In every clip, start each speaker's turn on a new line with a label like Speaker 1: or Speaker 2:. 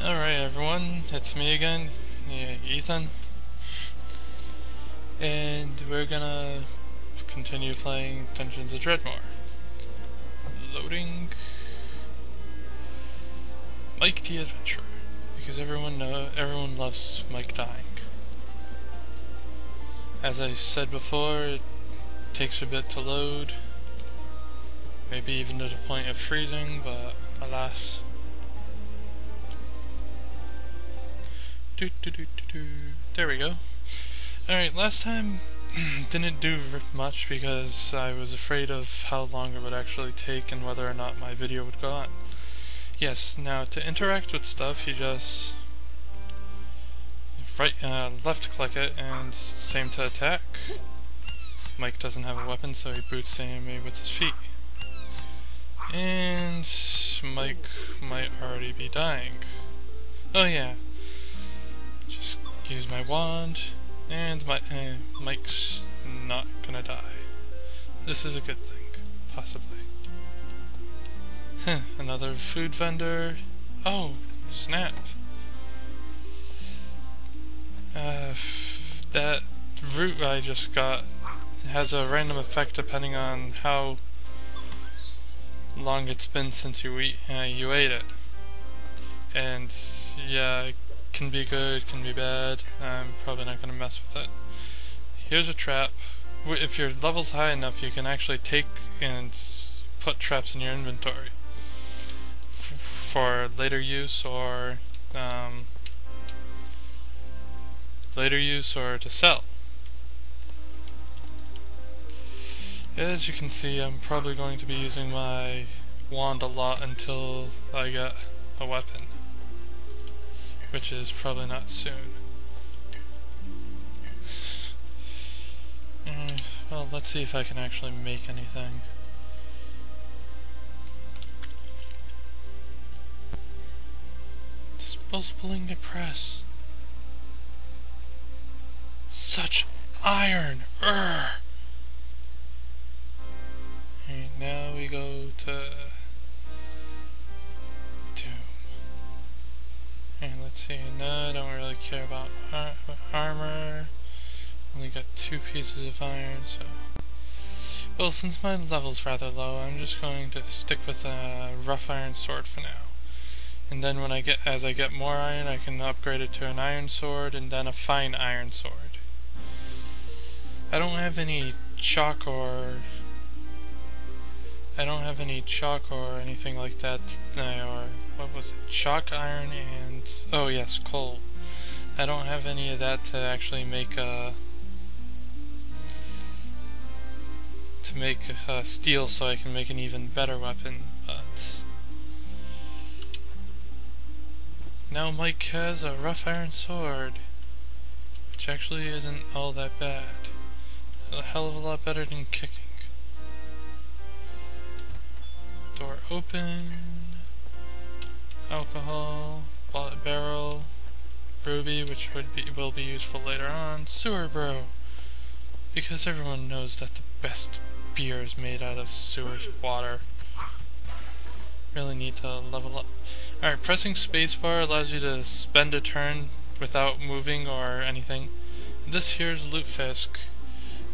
Speaker 1: Alright everyone, it's me again, Ethan, and we're gonna continue playing Dungeons of Dredmor. Loading Mike the Adventurer, because everyone loves Mike dying. As I said before, it takes a bit to load, maybe even to the point of freezing, but alas. There we go. Alright, last time didn't do much because I was afraid of how long it would actually take and whether or not my video would go on. Yes, now to interact with stuff you just left click it, and same to attack. Mike doesn't have a weapon, so he boots the enemy with his feet. And Mike might already be dying. Oh yeah. Just use my wand, and Mike's not gonna die. This is a good thing, possibly. Another food vendor. Oh, snap. That root I just got has a random effect depending on how long it's been since you ate it. And yeah, it can be good, can be bad. I'm probably not going to mess with it. Here's a trap. If your level's high enough, you can actually take and put traps in your inventory for later use or to sell. As you can see, I'm probably going to be using my wand a lot until I get a weapon, which is probably not soon. Well, let's see if I can actually make anything. Disposable ingot press. Such iron! Urgh! And now we go to Doom. And let's see, no, I don't really care about armor. Only got 2 pieces of iron, so... Well, since my level's rather low, I'm just going to stick with a rough iron sword for now. And then when as I get more iron, I can upgrade it to an iron sword and then a fine iron sword. I don't have any chalk or anything like that, or what was it? Chalk, iron, and oh yes, coal. I don't have any of that to actually make steel, so I can make an even better weapon. But now Mike has a rough iron sword, which actually isn't all that bad. A hell of a lot better than kicking. Door open. Alcohol. Barrel. Ruby, which will be useful later on. Sewer brew, because everyone knows that the best beer is made out of sewer water. Really need to level up. Alright, pressing spacebar allows you to spend a turn without moving or anything. This here's Lutefisk.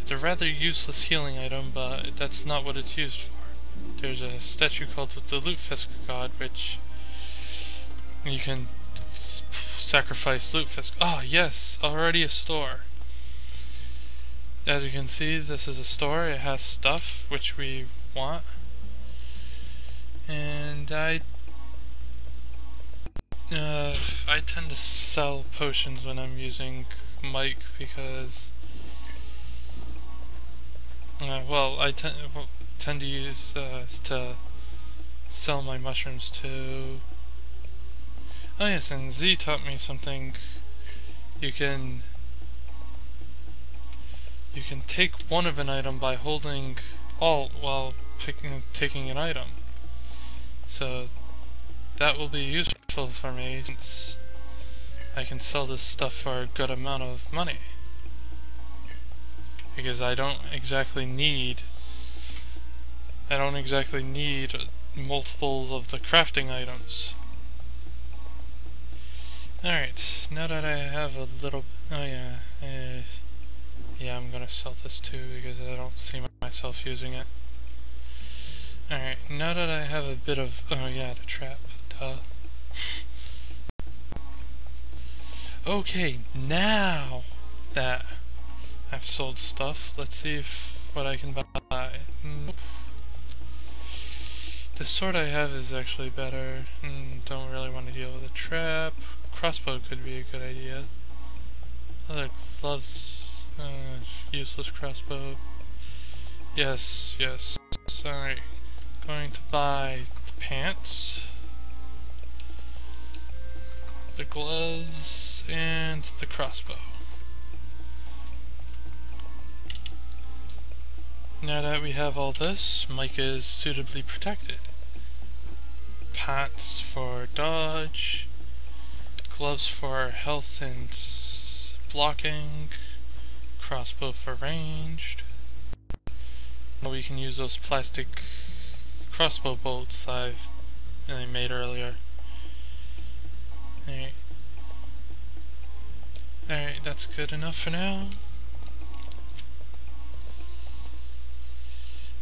Speaker 1: It's a rather useless healing item, but that's not what it's used for. There's a statue called the Lutefisk god, which you can sacrifice Lutefisk. Ah, yes, already a store. As you can see, this is a store. It has stuff which we want, and I tend to sell potions when I'm using Mike because I tend to use to sell my mushrooms too. Oh yes, and Z taught me something. You can take one of an item by holding Alt while taking an item. So that will be useful for me since I can sell this stuff for a good amount of money. Because I don't exactly need multiples of the crafting items. Alright, now that I have a little... oh yeah, yeah, I'm gonna sell this too because I don't see myself using it. Alright, now that I have a bit of... oh yeah, the trap, duh. Okay, now that I've sold stuff, let's see if what I can buy. Nope. The sword I have is actually better. Don't really want to deal with a trap. Crossbow could be a good idea. Other gloves, useless crossbow. Yes, yes. Alright, going to buy the pants, the gloves, and the crossbow. Now that we have all this, Mike is suitably protected. Pants for dodge, gloves for health and blocking, crossbow for ranged. Now we can use those plastic crossbow bolts I made earlier. Alright, that's good enough for now.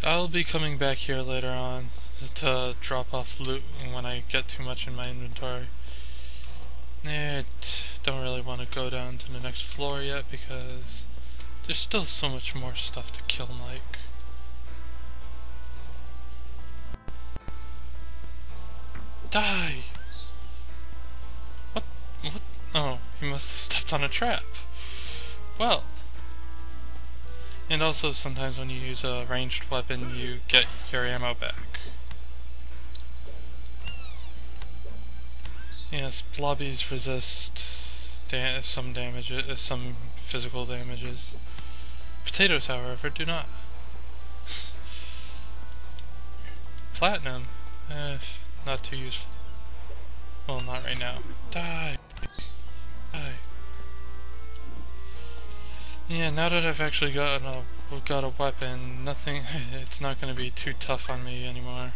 Speaker 1: I'll be coming back here later on to drop off loot when I get too much in my inventory. Don't really want to go down to the next floor yet because there's still so much more stuff to kill Mike. Die! What? What? Oh, he must have stepped on a trap. Well. And also sometimes when you use a ranged weapon you get your ammo back. Yes, blobbies resist some damages, some physical damages. Potatoes, however, do not. Platinum, not too useful. Well, not right now. Die! Die! Yeah, now that I've actually got a weapon, nothing, it's not gonna be too tough on me anymore.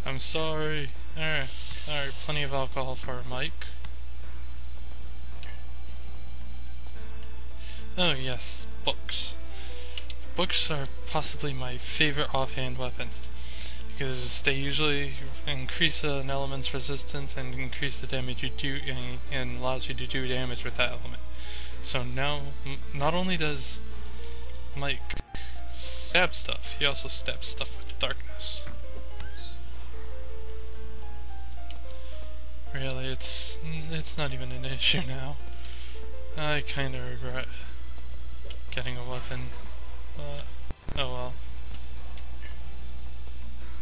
Speaker 1: I'm sorry. Alright, plenty of alcohol for Mike. Oh yes, books. Books are possibly my favorite offhand weapon, because they usually increase an element's resistance and increase the damage you do, and allows you to do damage with that element. So now, not only does Mike stab stuff, he also stabs stuff with darkness. Really, it's not even an issue now. I kinda regret getting a weapon, but oh well.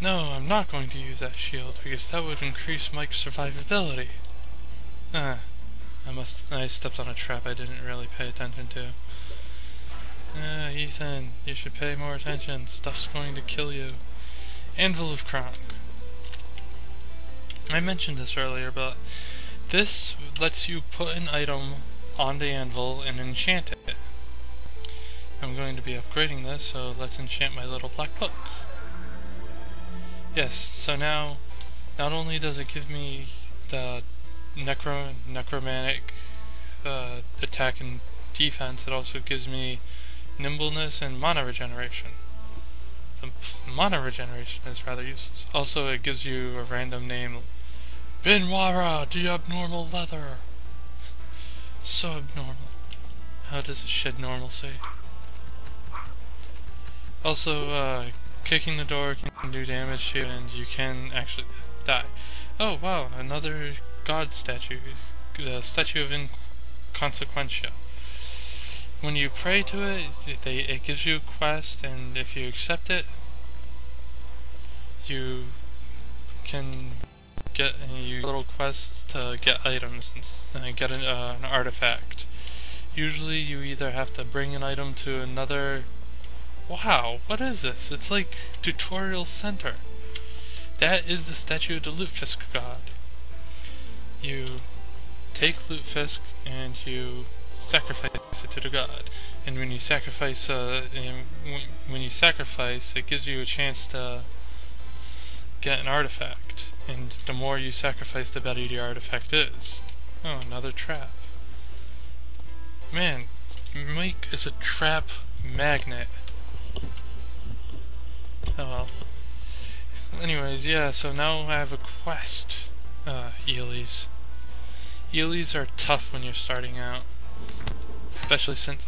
Speaker 1: No, I'm not going to use that shield, because that would increase Mike's survivability. I stepped on a trap I didn't really pay attention to. Ethan, you should pay more attention. Stuff's going to kill you. Anvil of Kronk. I mentioned this earlier, but this lets you put an item on the anvil and enchant it. I'm going to be upgrading this, so let's enchant my little black book. Yes, so now, not only does it give me the necromantic attack and defense, it also gives me nimbleness and mana regeneration. The mana regeneration is rather useless. Also, it gives you a random name. Benwara, the abnormal leather. So abnormal. How does it shed normalcy? Also, kicking the door can do damage to you, and you can actually die. Oh wow, another god statue. The statue of Inconsequentia. When you pray to it, it gives you a quest, and if you accept it, you can get little quests to get items and get an artifact. Usually you either have to bring an item to another... Wow, what is this? It's like Tutorial Center. That is the statue of the Lutefisk god. You take Lutefisk and you sacrifice it to the god. And when you sacrifice, it gives you a chance to get an artifact. And the more you sacrifice, the better the artifact is. Oh, another trap. Man, Mike is a trap magnet. Oh well. Anyways, yeah, so now I have a quest. Eelies. Eelies are tough when you're starting out. Especially since,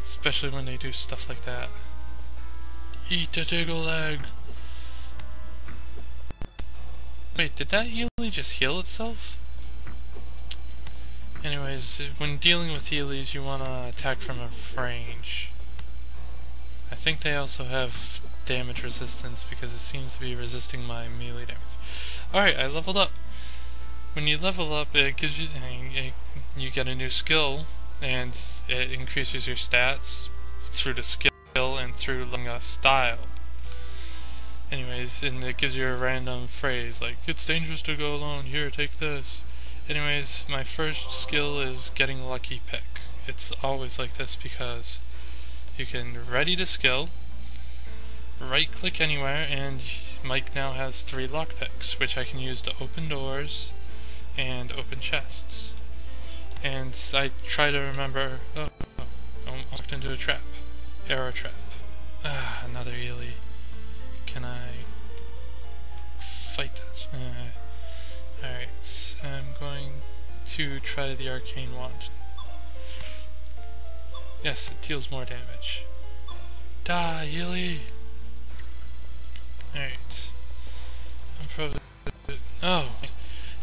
Speaker 1: especially when they do stuff like that. Eat a diggle leg! Wait, did that Eely just heal itself? Anyways, when dealing with Eelies, you want to attack from a range. I think they also have damage resistance because it seems to be resisting my melee damage. Alright, I leveled up. When you level up, it gives you you get a new skill, and it increases your stats through the skill and through learning a style. Anyways, and it gives you a random phrase like, "It's dangerous to go alone, here, take this." Anyways, my first skill is getting lucky pick. It's always like this because you can ready the skill, right click anywhere, and Mike now has 3 lockpicks, which I can use to open doors and open chests. And I try to remember, I walked into a trap. Arrow trap. Ah, another Eely. Can I fight this? Alright, I'm going to try the arcane wand. Yes, it deals more damage. Die, Eely! Alright. I'm probably... Oh!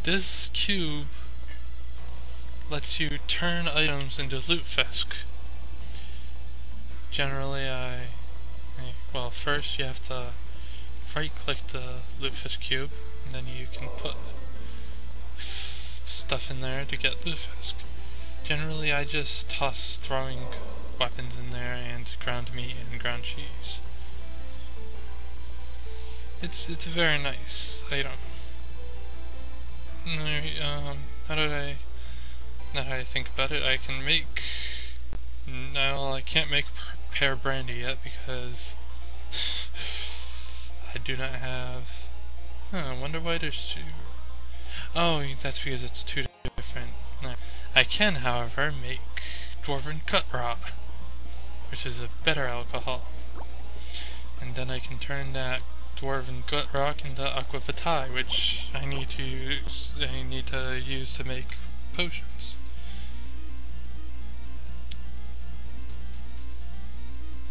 Speaker 1: This cube lets you turn items into Lutefisk. Generally, well, first you have to right-click the Lutefisk cube, and then you can put stuff in there to get Lutefisk. Generally, I just toss throwing weapons in there and ground meat and ground cheese. It's a very nice item. Now that I think about it, I can make... No, I can't make pear brandy yet because I do not have... I wonder why there's 2. Oh, that's because it's 2 different... No. I can, however, make dwarven cut rot, which is a better alcohol. And then I can turn that dwarven gut rock into aqua vitae, which I need to use to make potions.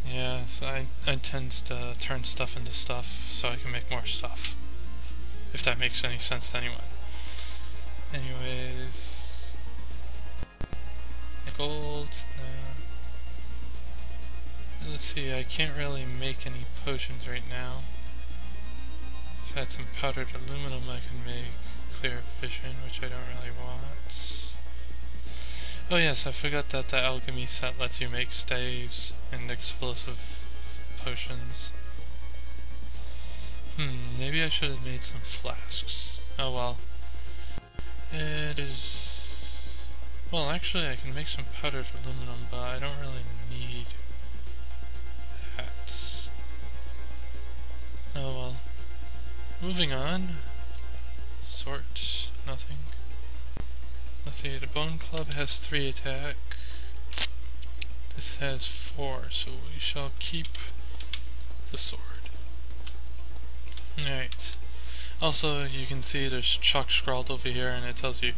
Speaker 1: Yeah, so I tend to turn stuff into stuff so I can make more stuff. If that makes any sense to anyone. Anyways, gold. No. Let's see. I can't really make any potions right now. If I had some powdered aluminum, I can make clear vision, which I don't really want. Oh yes, I forgot that the alchemy set lets you make staves and explosive potions. Maybe I should have made some flasks. Oh well. It is... Well, actually I can make some powdered aluminum, but I don't really need that. Oh well. Moving on. Sort, nothing. Let's see, the bone club has 3 attack. This has 4, so we shall keep the sword. Alright. Also, you can see there's chalk scrawled over here, and it tells you...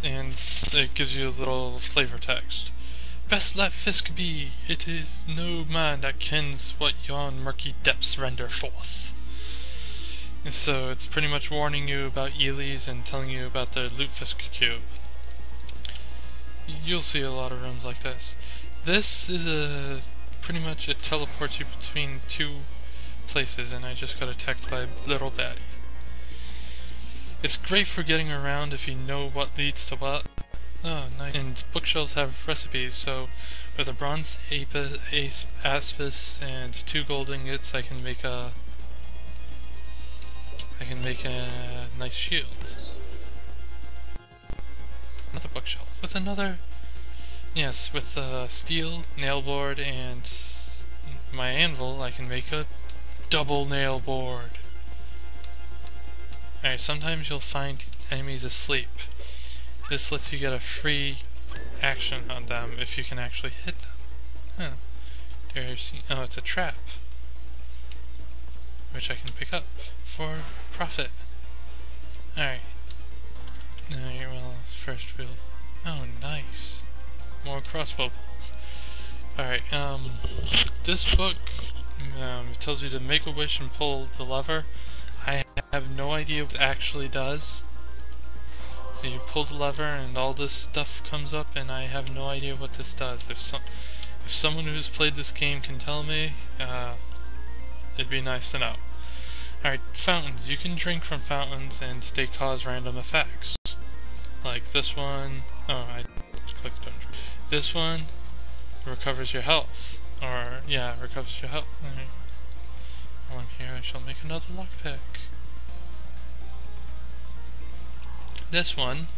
Speaker 1: And it gives you a little flavor text. Best let Fisk be, it is no man that kens what yon murky depths render forth. And so it's pretty much warning you about Eelies and telling you about the Lutefisk cube. You'll see a lot of rooms like this. This is pretty much it teleports you between 2 places, and I just got attacked by a little baddie. It's great for getting around if you know what leads to what. Oh, nice. And bookshelves have recipes, so with a bronze aspis and 2 gold ingots, I can make a nice shield. Another bookshelf with another, yes, with steel, nail board, and my anvil, I can make a double nail board. Alright, sometimes you'll find enemies asleep. This lets you get a free action on them if you can actually hit them. Huh. Oh, it's a trap, which I can pick up for profit. Alright. Alright, well, first we'll... Oh, nice. More crossbow bolts. Alright, this book, it tells you to make a wish and pull the lever. I have no idea what it actually does. So you pull the lever and all this stuff comes up, and I have no idea what this does. If someone who's played this game can tell me, it'd be nice to know. Alright, fountains. You can drink from fountains and they cause random effects. Like this one... Oh, I clicked on drink. This one recovers your health. Or, yeah, recovers your health. Alright. While I'm here, I shall make another lockpick. This one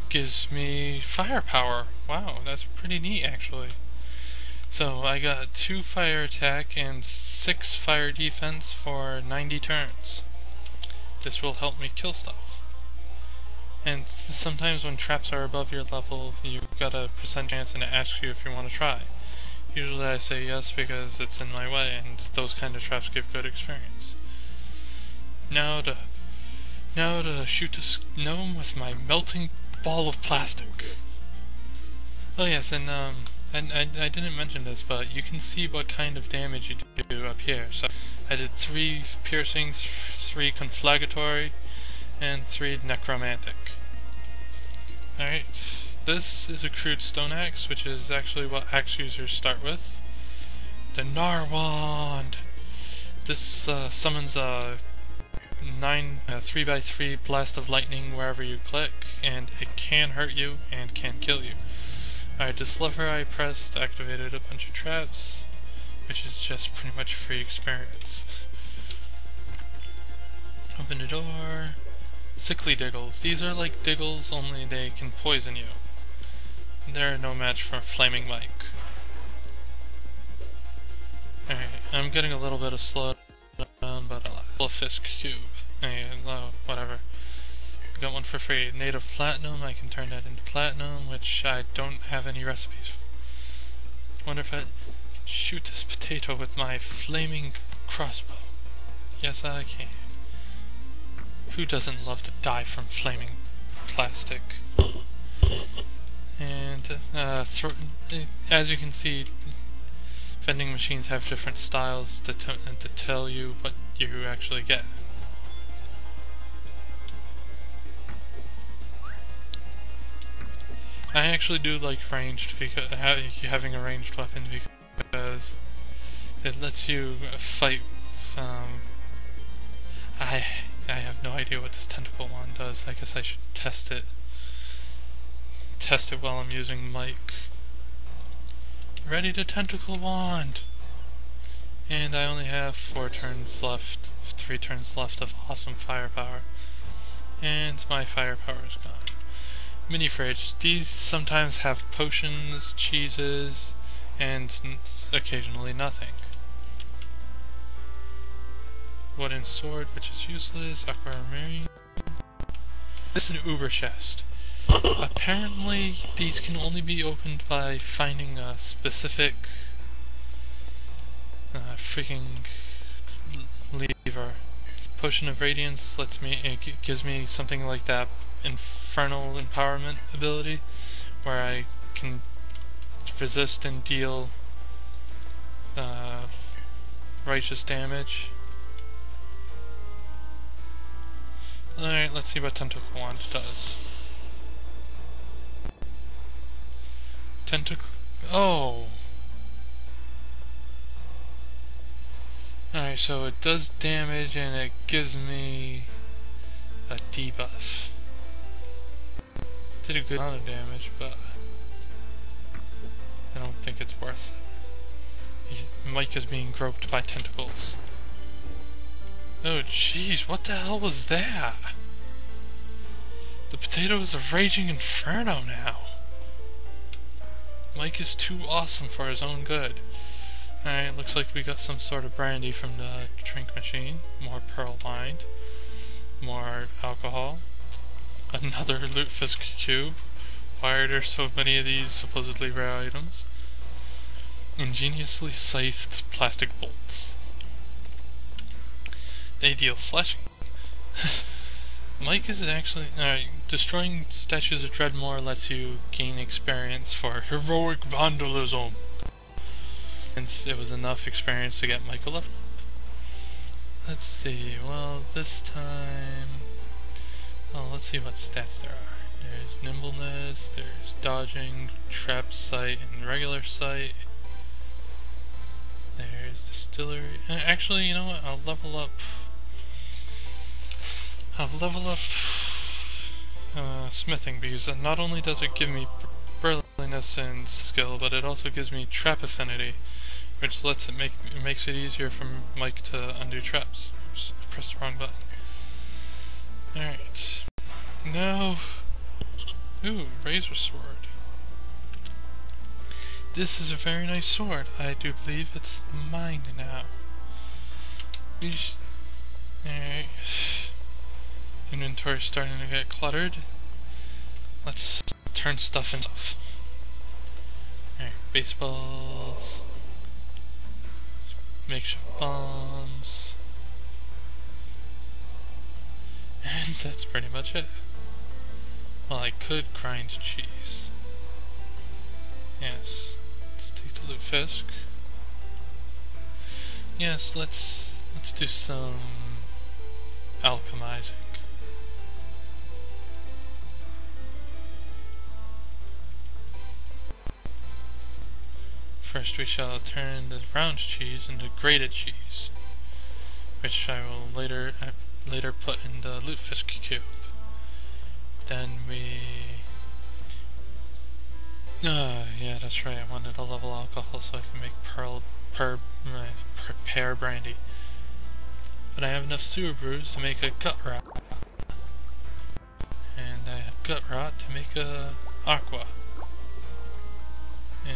Speaker 1: gives me firepower. Wow, that's pretty neat actually. So I got 2 fire attack and 6 fire defense for 90 turns. This will help me kill stuff. And sometimes when traps are above your level, you've got a percent chance and it asks you if you want to try. Usually I say yes because it's in my way, and those kind of traps give good experience. Now to shoot a gnome with my melting ball of plastic. Oh yes, and I didn't mention this, but you can see what kind of damage you do up here. So I did 3 piercing, 3 conflagratory, and 3 necromantic. Alright, this is a crude stone axe, which is actually what axe users start with. The Narwand! This summons a 3x3 blast of lightning wherever you click, and it can hurt you and can kill you. Alright, this lever I pressed activated a bunch of traps, which is just pretty much free experience. Open the door. Sickly diggles. These are like diggles, only they can poison you. They're no match for Flaming Mike. Alright, I'm getting a little bit of slow down, but a Fisk cube. Whatever. Got one for free. Native platinum, I can turn that into platinum, which I don't have any recipes for. Wonder if I can shoot this potato with my flaming crossbow. Yes, I can. Who doesn't love to die from flaming plastic? And as you can see, vending machines have different styles to tell you what you actually get. I actually do like ranged, because having a ranged weapon, because it lets you fight. I have no idea what this tentacle wand does. I guess I should test it. Test it while I'm using Mike. Ready to tentacle wand! And I only have 4 turns left, 3 turns left of awesome firepower. And my firepower is gone. Mini fridge. These sometimes have potions, cheeses, and occasionally nothing. Wooden sword, which is useless. Aquamarine. This is an uber chest. Apparently, these can only be opened by finding a specific freaking lever. Potion of Radiance lets me. It gives me something like that infernal empowerment ability, where I can resist and deal righteous damage. Alright, let's see what Tentacle Wand does. Oh! Alright, so it does damage and it gives me a debuff. Did a good amount of damage, but I don't think it's worth it. Mike is being groped by tentacles. Oh jeez, what the hell was that? The potato is a raging inferno now. Mike is too awesome for his own good. Alright, looks like we got some sort of brandy from the drink machine. More pearl lined. More alcohol. Another Lutefisk cube. Why are there so many of these supposedly rare items? Ingeniously scythed plastic bolts. They deal slashing. Mike is actually... destroying statues of Dredmor lets you gain experience for heroic vandalism. And it was enough experience to get Mike a level up. Let's see, well, this time... Oh, let's see what stats there are. There's nimbleness, there's dodging, trap sight, and regular sight. There's distillery. Actually, you know what? I'll level up smithing, because not only does it give me burliness and skill, but it also gives me trap affinity, which lets it makes it easier for Mike to undo traps. Oops, press the wrong button. Alright. Now, ooh, razor sword. This is a very nice sword. I do believe it's mine now. Alright. Inventory's starting to get cluttered. Let's turn stuff into stuff. Alright, baseballs. Makeshift bombs. And that's pretty much it. Well, I could grind cheese. Yes. Let's take the Lutefisk. Yes, let's do some alchemizing. First we shall turn the round cheese into grated cheese, which I will later put in the Lutefisk cube. Then yeah, that's right, I wanted a level alcohol so I can make pear brandy. But I have enough sewer brews to make a gut rot. And I have gut rot to make a aqua. And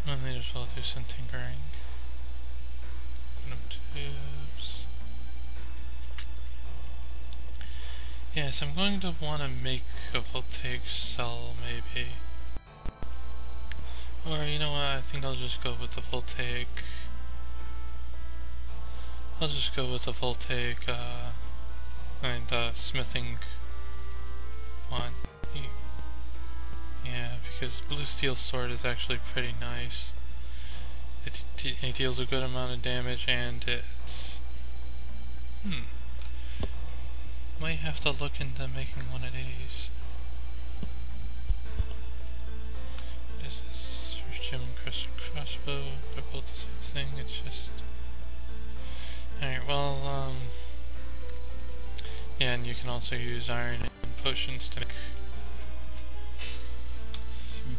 Speaker 1: I may as well do some tinkering. Tubes. Yes, I'm going to want to make a voltaic cell, maybe. Or, you know what, I think I'll just go with the voltaic. I'll just go with the voltaic, and smithing one. Yeah, because blue steel sword is actually pretty nice. It deals a good amount of damage, and it's... Might have to look into making one of these. What is this? First gem and crystal crossbow. They're both the same thing, it's just... Alright, well, yeah, and you can also use iron and potions to make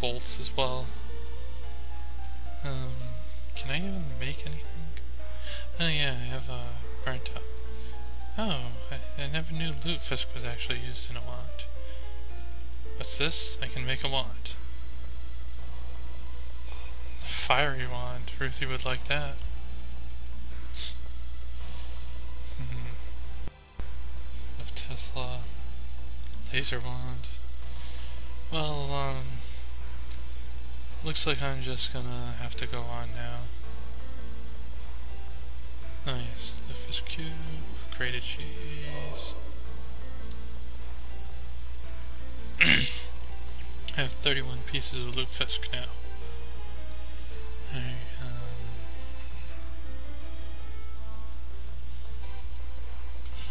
Speaker 1: bolts as well. Can I even make anything? Oh yeah, I have a burnt up. Oh, I never knew Lutefisk was actually used in a wand. What's this? I can make a wand. A fiery wand. Ruthie would like that. Of Tesla. Laser wand. Well, looks like I'm just gonna have to go on now. Oh yes, the fish cube, grated cheese. I have 31 pieces of Lutefisk now. Alright,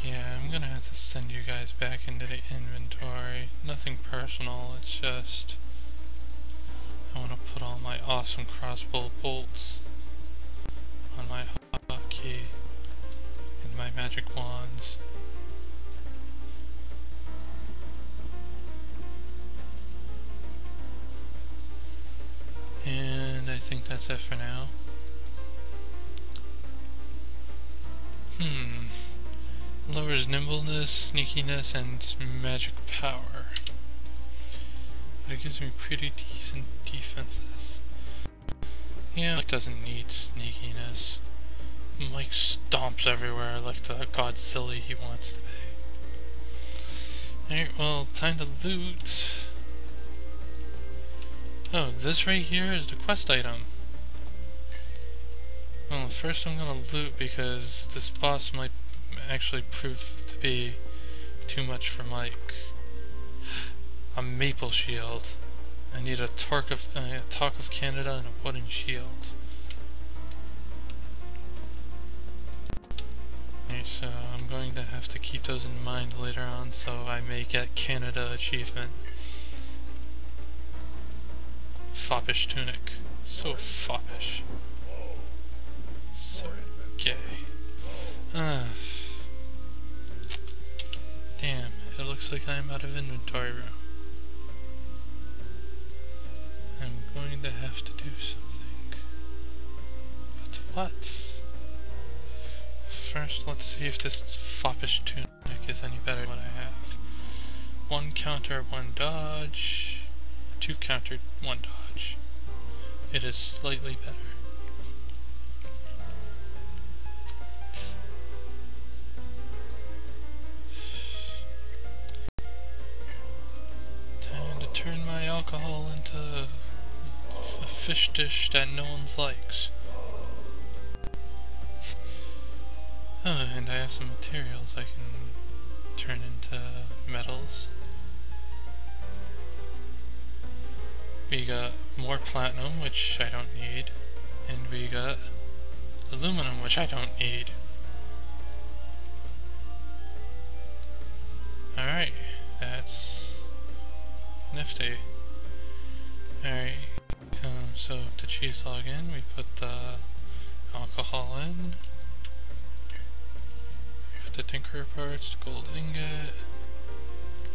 Speaker 1: yeah, I'm gonna have to send you guys back into the inventory. Nothing personal, it's just I want to put all my awesome crossbow bolts on my hotkey and my magic wands. And I think that's it for now. Lowers nimbleness, sneakiness, and magic power. gives me pretty decent defenses. Yeah, Mike doesn't need sneakiness. Mike stomps everywhere like the Godzilla he wants to be. Alright, well, time to loot. Oh, this right here is the quest item. Well, first I'm gonna loot because this boss might actually prove to be too much for Mike. A maple shield. I need a talk of Canada and a wooden shield. Okay, so I'm going to have to keep those in mind later on, so I may get Canada achievement. Foppish tunic. So foppish. So gay. Damn, it looks like I'm out of inventory room. I'm going to have to do something. But what? First, let's see if this foppish tunic is any better than what I have. 1 counter, 1 dodge. 2 counter, 1 dodge. It is slightly better. Time to turn my alcohol into a fish dish that no one likes. Oh, and I have some materials I can turn into metals. We got more platinum, which I don't need, and we got aluminum, which I don't need. Alright, that's nifty. Alright, so to cheese log in, we put the alcohol in, put the tinker parts, the gold ingot,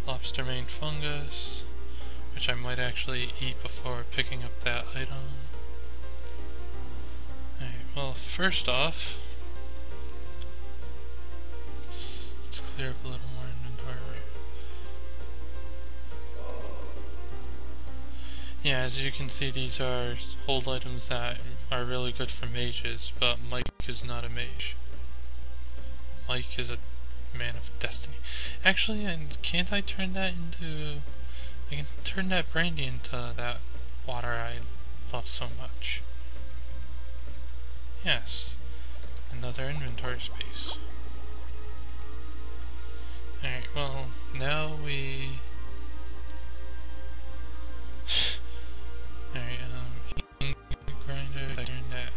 Speaker 1: lobster mane fungus, which I might actually eat before picking up that item. Alright, well, first off, let's clear up a little more inventory room. Yeah, as you can see, these are hold items that are really good for mages, but Mike is not a mage. Mike is a man of destiny. Actually, and can't I turn that into... I can turn that brandy into that water I love so much. Yes. Another inventory space. Alright, well, now we... Alright, heating grinder, I turn that.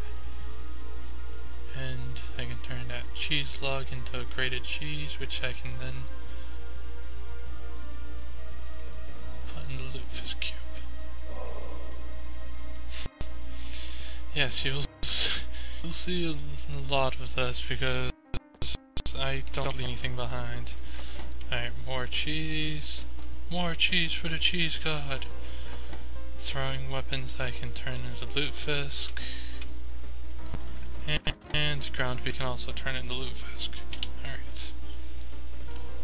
Speaker 1: And I can turn that cheese log into a grated cheese, which I can then put in the Lutefisk cube. Yes, you'll see a lot of this because I don't leave anything behind. Alright, more cheese for the cheese god. Throwing weapons I can turn into Lutefisk. And ground we can also turn into Lutefisk. Alright.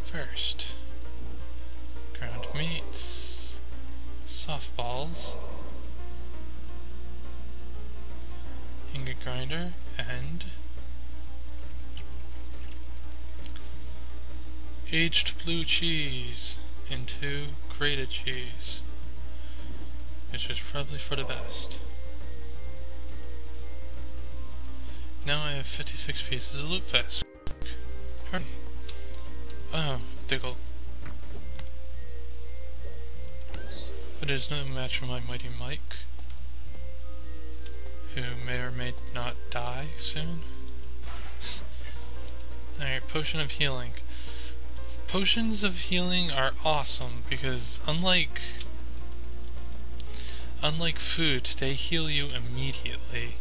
Speaker 1: First, ground meats, softballs, ingot grinder, and aged blue cheese into grated cheese, which is probably for the best. Now I have 56 pieces of Lutefisk. Hurry. Oh, Diggle. But there's no match for my mighty Mike, who may or may not die soon. Alright, potion of healing. Potions of healing are awesome because unlike food, they heal you immediately.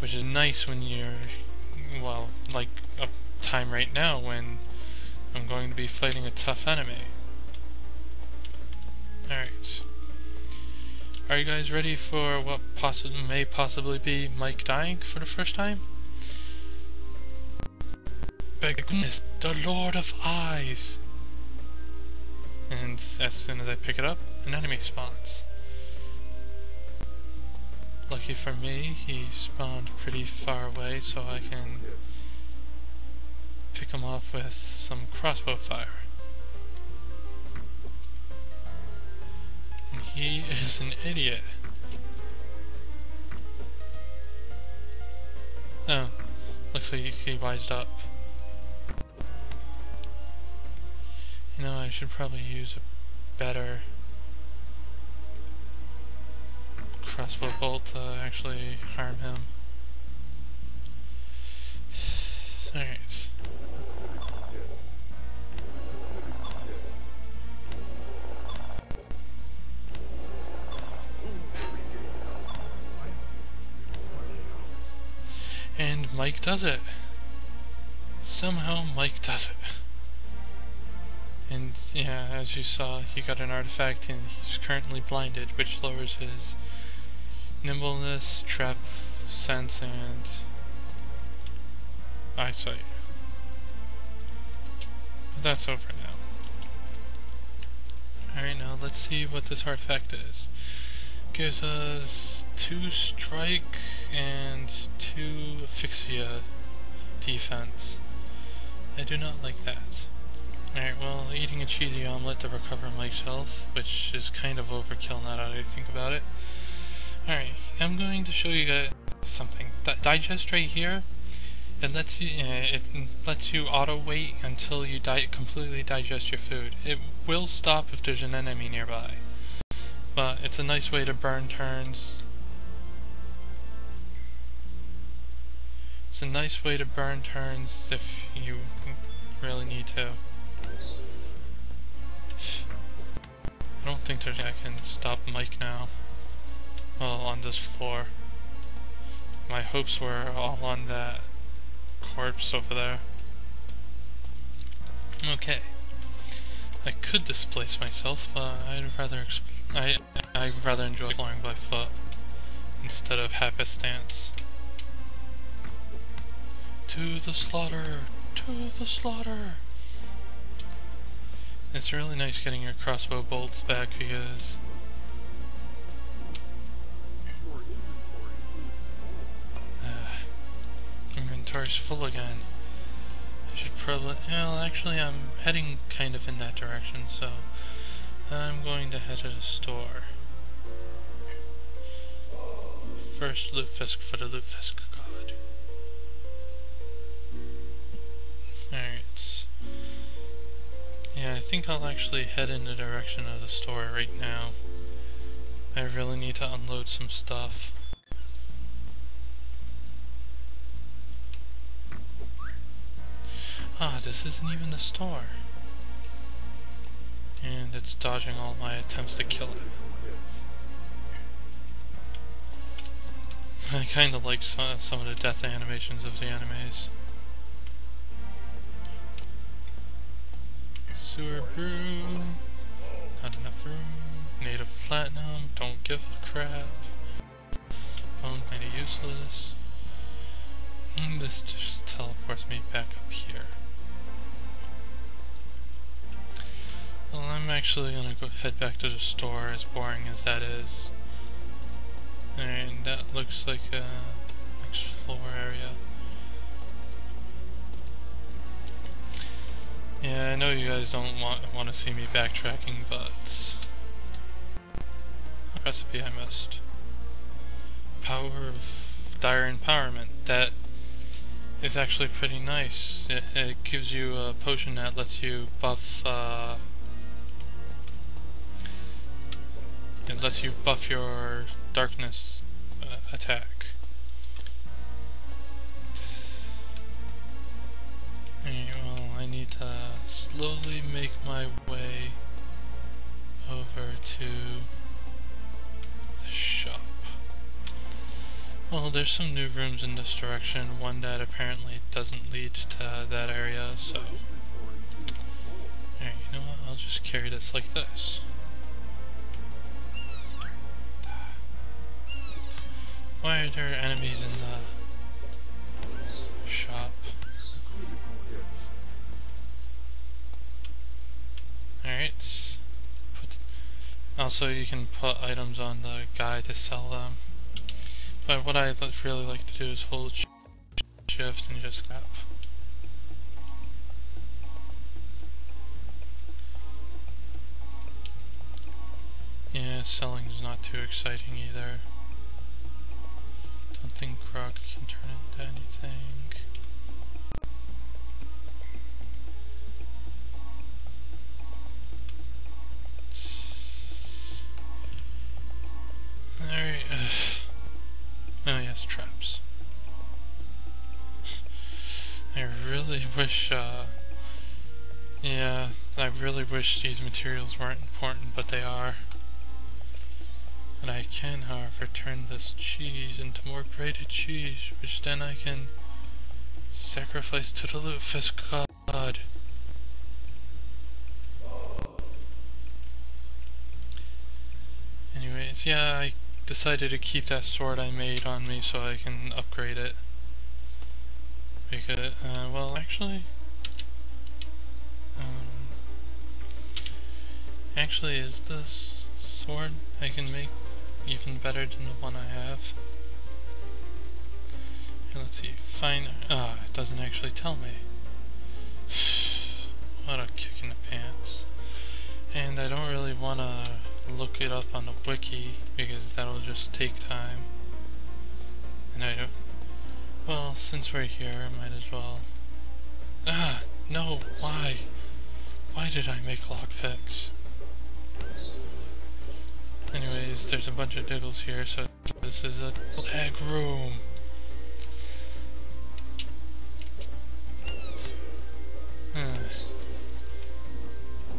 Speaker 1: Which is nice when you're, well, like a time right now when I'm going to be fighting a tough enemy. Alright. Are you guys ready for what may possibly be Mike dying for the first time? By goodness, the Lord of Eyes! and as soon as I pick it up, an enemy spawns. Lucky for me, he spawned pretty far away, so I can pick him off with some crossbow fire. And he is an idiot. Oh, looks like he wised up. You know, I should probably use a better crossbow bolt to actually harm him. Alright. And Mike does it. Somehow Mike does it. And yeah, as you saw, he got an artifact and he's currently blinded, which lowers his nimbleness, trap sense, and eyesight. But that's over now. Alright, now let's see what this artifact is. Gives us 2 strike and 2 asphyxia defense. I do not like that. Alright, well, eating a cheesy omelet to recover Mike's health, which is kind of overkill now that I think about it. Alright, I'm going to show you guys something. That digest right here, it lets you auto wait until you completely digest your food. It will stop if there's an enemy nearby, but it's a nice way to burn turns. It's a nice way to burn turns if you really need to. I don't think I can stop Mike now. Well, on this floor. My hopes were all on that corpse over there. Okay. I could displace myself, but I'd rather enjoy exploring by foot instead of happenstance. To the slaughter! To the slaughter! It's really nice getting your crossbow bolts back because inventory's full again. I should probably, well, actually I'm heading kind of in that direction, so I'm going to head to the store. First Lutefisk for the Lutefisk god. Alright. Yeah, I think I'll actually head in the direction of the store right now. I really need to unload some stuff. Ah, this isn't even the store. And it's dodging all my attempts to kill it. I kinda like some of the death animations of the animes. Sewer brew. Not enough room. Native platinum. Don't give a crap. Bone kinda useless. And this just teleports me back up here. Well, I'm actually gonna go head back to the store, as boring as that is. And that looks like a next floor area. Yeah, I know you guys don't want to see me backtracking, but recipe I missed. Power of Dire Empowerment. That is actually pretty nice. It gives you a potion that lets you buff. It lets you buff your darkness attack. Well, I need to slowly make my way over to the shop. Well, there's some new rooms in this direction, one that apparently doesn't lead to that area, so... Alright, you know what, I'll just carry this like this. Why are there enemies in the shop? Alright. Also, you can put items on the guy to sell them. But what I really like to do is hold shift and just grab. Yeah, selling is not too exciting either. Don't think Grog can turn into anything. Alright. Oh yes, traps. I really wish, yeah, I really wish these materials weren't important, but they are. And I can, however, turn this cheese into more grated cheese, which then I can sacrifice to the Lutefisk god. Anyways, yeah, I decided to keep that sword I made on me so I can upgrade it. Because, well, actually, is this sword I can make even better than the one I have? Here, let's see, it doesn't actually tell me. What a kick in the pants. And I don't really want to look it up on the wiki, because that'll just take time. And I don't... Well, since we're here, I might as well... No, why? Why did I make lockpicks? Anyways, there's a bunch of diggles here, so this is a egg room.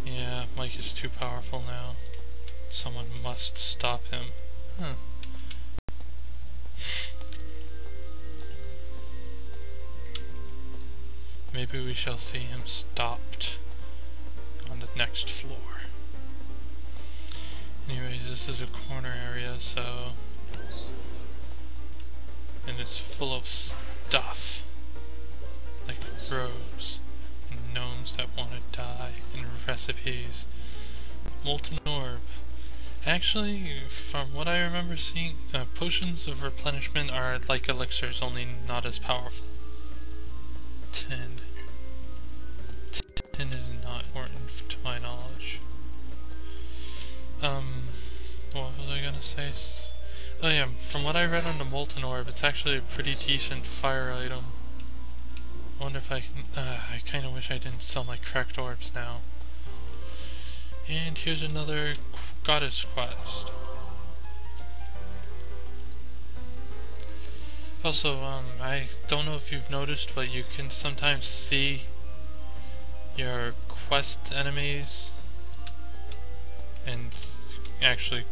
Speaker 1: Yeah, Mike is too powerful now. Someone must stop him. Maybe we shall see him stopped on the next floor. Anyways, this is a corner area, so... And it's full of stuff. Like robes, and gnomes that want to die, and recipes. Molten orb. Actually, from what I remember seeing, potions of replenishment are like elixirs, only not as powerful. Tin. Tin is not important to my knowledge. What was I gonna say? Oh yeah, from what I read on the Molten Orb, it's actually a pretty decent fire item. I wonder if I can... I kinda wish I didn't sell my cracked orbs now. And here's another goddess quest. Also, I don't know if you've noticed, but you can sometimes see your quest enemies and actually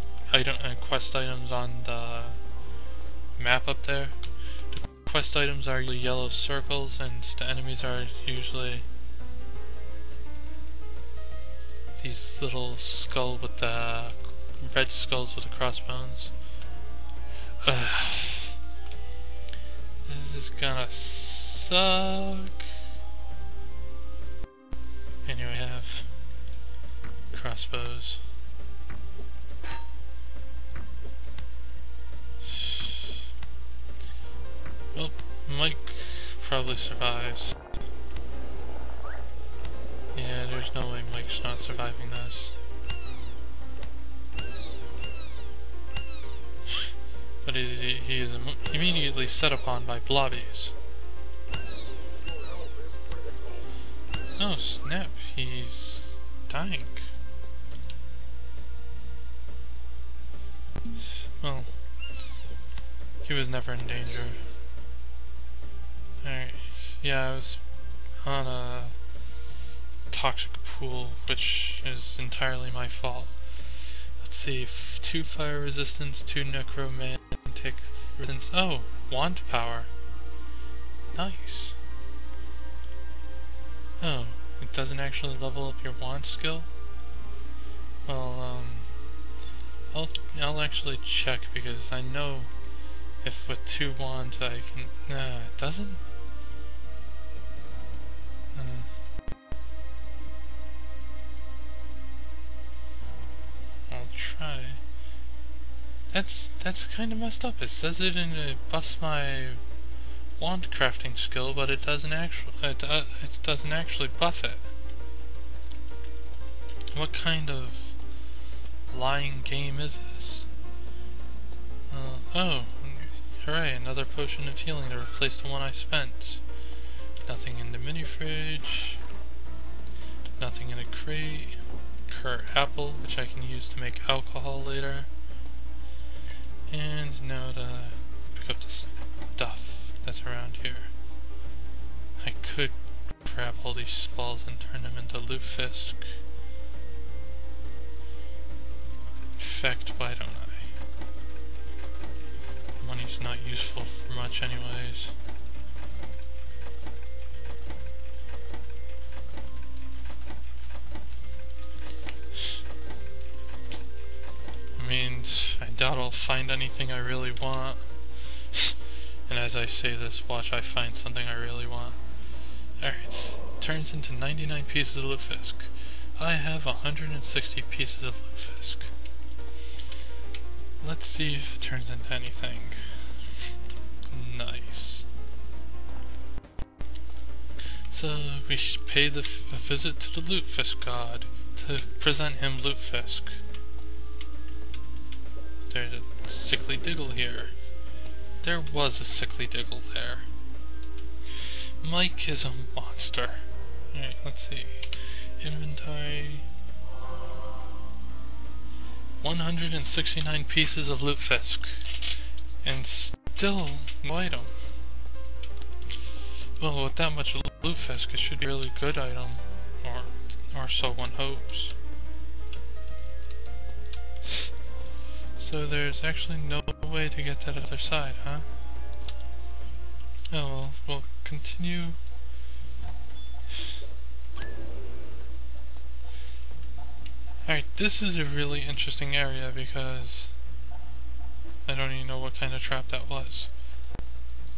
Speaker 1: quest items on the map up there. The quest items are usually yellow circles and the enemies are usually these little skull with the red skulls with the crossbones. This is gonna suck. Anyway, I have crossbows. Well, Mike probably survives. Yeah, there's no way Mike's not surviving this. But he is immediately set upon by blobbies. Oh snap, he's dying. Well, he was never in danger. Alright, yeah, I was on a toxic pool, which is entirely my fault. Let's see, 2 fire resistance, 2 necromantic resistance. Oh, wand power. Nice. Oh, it doesn't actually level up your wand skill? Well, I'll actually check, because I know if with 2 wands I can... Nah, it doesn't? I'll try. That's kind of messed up. It says it and it buffs my wand crafting skill, but it doesn't actually buff it. What kind of lying game is this? Oh, hooray, another potion of healing to replace the one I spent. Nothing in the mini fridge. Nothing in a crate. Apple, which I can use to make alcohol later. And now to pick up the stuff that's around here. I could grab all these balls and turn them into lutefisk. In fact, why don't I? Money's not useful for much anyways. I mean, I doubt I'll find anything I really want. And as I say this, watch I find something I really want. Alright, turns into 99 pieces of lutefisk. I have 160 pieces of lutefisk. Let's see if it turns into anything. Nice. So we should pay a visit to the lutefisk god to present him lutefisk. There's a sickly diggle here. There was a sickly diggle there. Mike is a monster. Alright, let's see. Inventory. 169 pieces of lutefisk. And still no item. Well, with that much lutefisk, it should be a really good item. Or so one hopes. So there's actually no way to get to that other side, huh? Oh well, we'll continue. Alright, this is a really interesting area because I don't even know what kind of trap that was.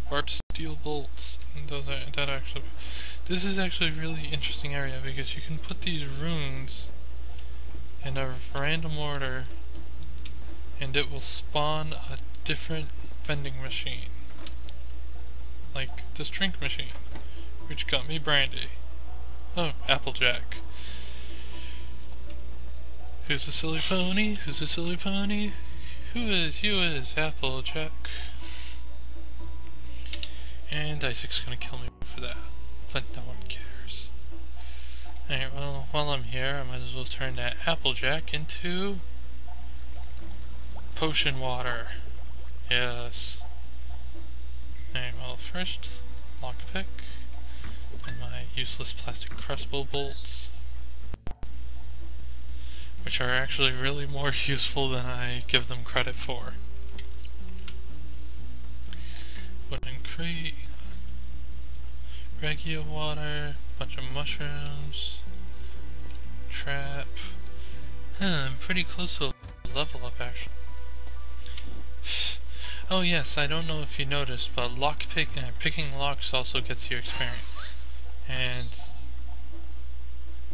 Speaker 1: Warp steel bolts. This is actually a really interesting area because you can put these runes in a random order and it will spawn a different vending machine. Like this drink machine, which got me brandy. Oh, Applejack. Who's a silly pony? Who's a silly pony? You is Applejack. And Isaac's gonna kill me for that, but no one cares. Alright, well, while I'm here, I might as well turn that Applejack into potion water. Yes. Alright, well, first, lockpick, and my useless plastic crossbow bolts, which are actually really more useful than I give them credit for. Wooden crate, Regia water, bunch of mushrooms, trap. I'm pretty close to a level up actually. Oh yes, I don't know if you noticed, but picking locks also gets you experience. And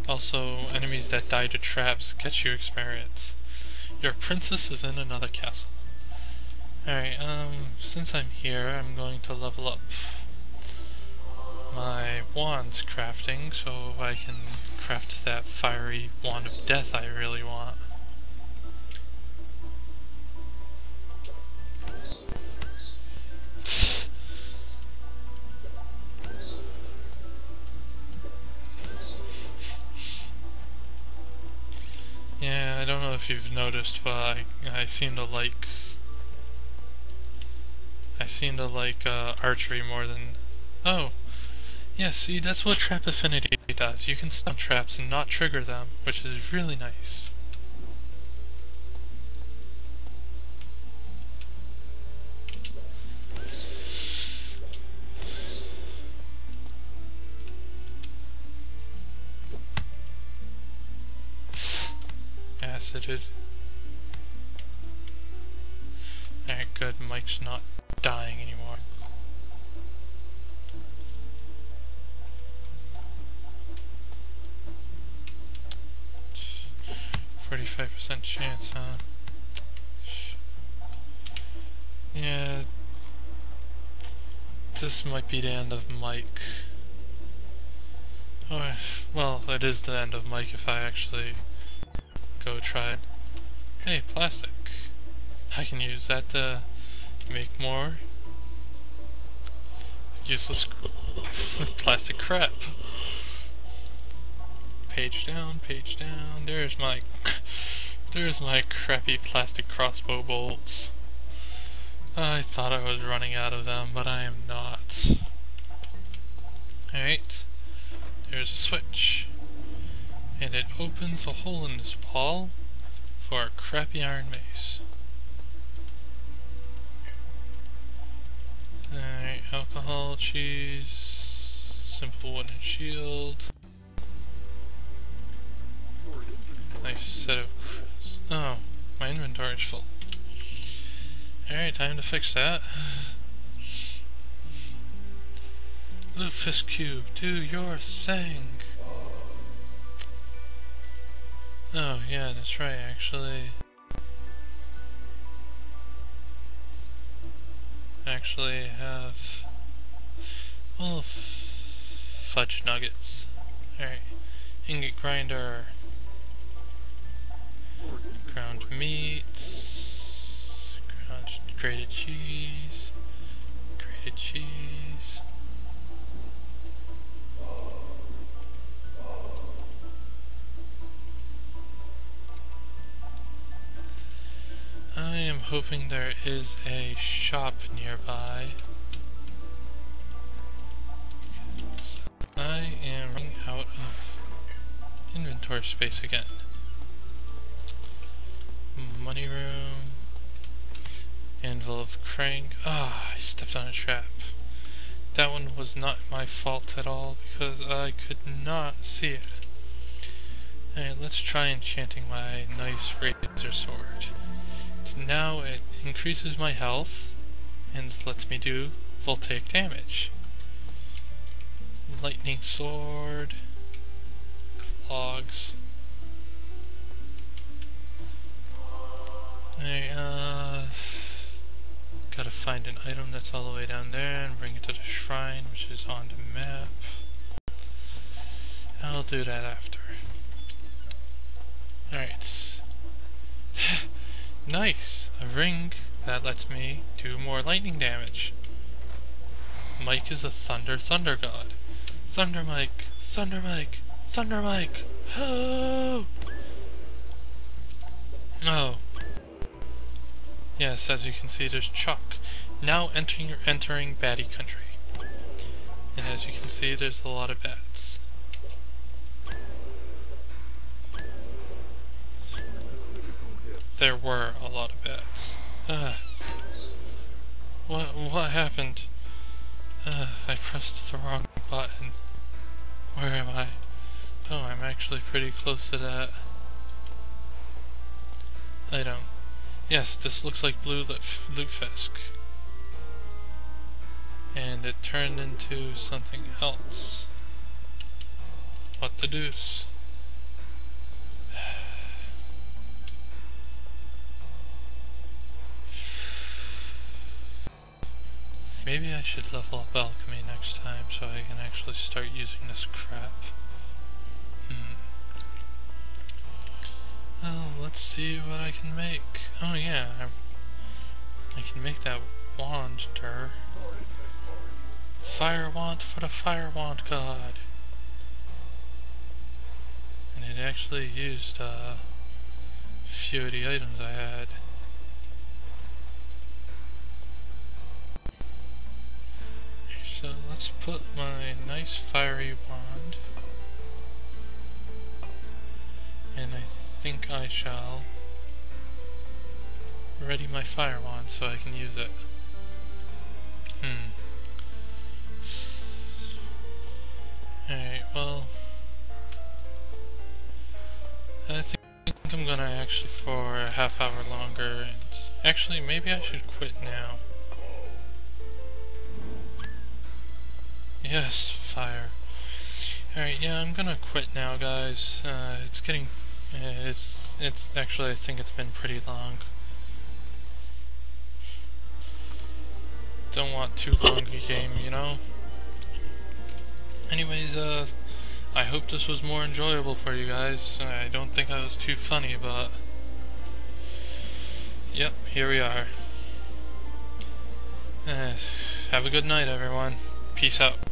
Speaker 1: also enemies that die to traps get you experience. Your princess is in another castle. Alright, since I'm here, I'm going to level up my wands crafting so I can craft that fiery wand of death I really want. Yeah, I don't know if you've noticed, but I seem to like archery more than... Oh! Yeah, see, that's what Trap Affinity does. You can stun traps and not trigger them, which is really nice. Acided. Alright, good. Mike's not dying anymore. 45% chance, huh? this might be the end of Mike. Oh, well, it is the end of Mike if I actually go try it. Hey, plastic. I can use that to make more useless plastic crap. Page down, page down. There's my crappy plastic crossbow bolts. I thought I was running out of them, but I am not. Alright, there's a switch. And it opens a hole in this wall for a crappy iron mace. Alright, alcohol, cheese, simple wooden shield. Nice set of... Oh, my inventory is full. Alright, time to fix that. Lutefisk cube, do your thing! Oh, yeah, that's right, actually. Actually have... well, fudge nuggets. Alright, ingot grinder. Ground meats. Ground grated cheese. Grated cheese. I am hoping there is a shop nearby. I am running out of inventory space again. Money room. Anvil of crank. Ah, I stepped on a trap. That one was not my fault at all because I could not see it. Alright, let's try enchanting my nice razor sword. Now it increases my health and lets me do voltaic damage. Lightning sword, clogs. Gotta find an item that's all the way down there and bring it to the shrine, which is on the map. I'll do that after. Alright. Nice! A ring that lets me do more lightning damage. Mike is a thunder god. Thunder Mike! Thunder Mike! Thunder Mike! Oh! Oh. Yes, as you can see, there's Chuck. Now entering baddie country. And as you can see, there's a lot of bats. There were a lot of bats. What happened? I pressed the wrong button. Where am I? Oh, I'm actually pretty close to that. Item. Yes, this looks like blue lutefisk. And it turned into something else. What the deuce? Maybe I should level up alchemy next time so I can actually start using this crap. Oh, let's see what I can make. Oh yeah, I can make that wand, Fire wand for the fire wand god. And it actually used a few of the items I had. So let's put my nice fiery wand, and I think I shall ready my fire wand so I can use it. Alright, well, I think I'm gonna actually for a half hour longer, and actually maybe I should quit now. Yes, fire. Alright, yeah, I'm gonna quit now, guys. It's getting... it's actually, I think it's been pretty long. don't want too long a game, you know? Anyways, I hope this was more enjoyable for you guys. I don't think I was too funny, but... Yep, here we are. Have a good night, everyone. Peace out.